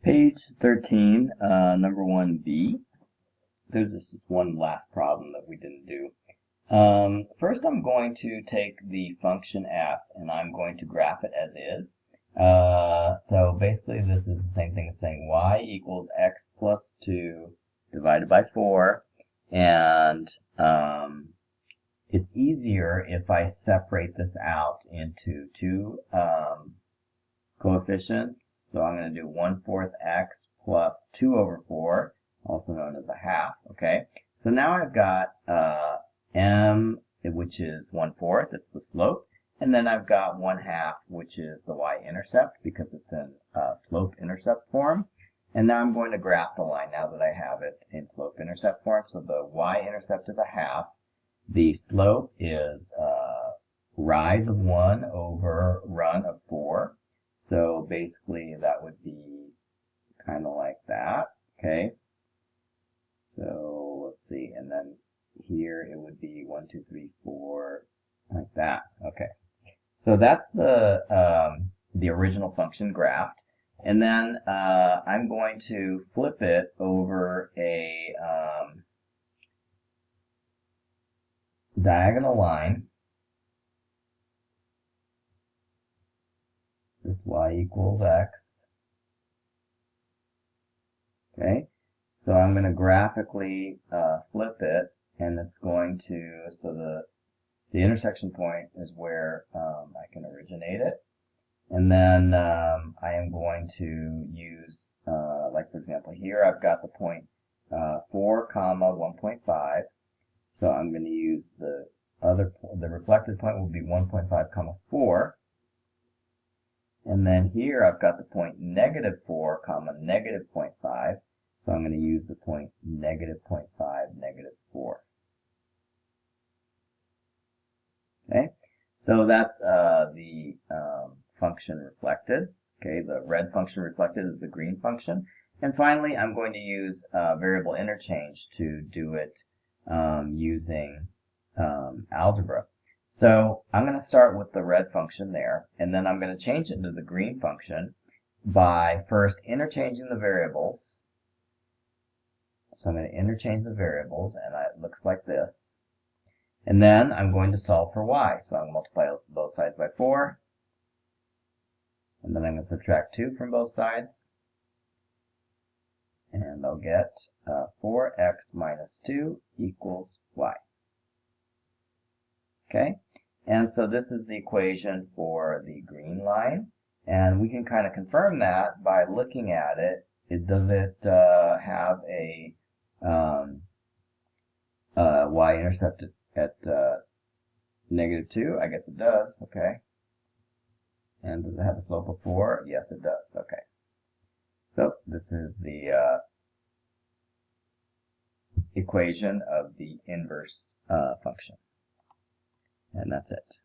Page 13, number 1b. There's this one last problem that we didn't do. First I'm going to take the function f and I'm going to graph it as is. So basically this is the same thing as saying y equals x plus 2 divided by 4. And it's easier if I separate this out into two coefficients. So I'm going to do 1/4 x plus 2 over 4, also known as a half. Okay, so now I've got m, which is 1/4, it's the slope, and then I've got 1/2, which is the y-intercept because it's in slope-intercept form. And now I'm going to graph the line now that I have it in slope-intercept form. So the y-intercept is a half. The slope is rise of 1 over run of 4. So basically that would be kind of like that, okay? So let's see, and then here it would be 1, 2, 3, 4, like that, okay. So that's the original function graphed. And then I'm going to flip it over a diagonal line. This y equals x. Okay, so I'm going to graphically flip it, and it's going to, so the intersection point is where I can originate it. And then I am going to use, like for example here, I've got the point 4, 1.5. So I'm going to use the reflected point will be 1.5, 4. And then here I've got the point -4, -0.5. So I'm going to use the point -0.5, -4. Okay, so that's the function reflected. Okay, the red function reflected is the green function. And finally, I'm going to use variable interchange to do it using algebra. So I'm going to start with the red function there, and then I'm going to change it into the green function by first interchanging the variables. So I'm going to interchange the variables, and it looks like this. And then I'm going to solve for y. So I'm going to multiply both sides by 4. And then I'm going to subtract 2 from both sides. And I'll get 4x minus 2 equals y. Okay, and so this is the equation for the green line. And we can kind of confirm that by looking at it. Does it have a y-intercept at -2? I guess it does. Okay. And does it have a slope of 4? Yes, it does. Okay. So this is the equation of the inverse function. And that's it.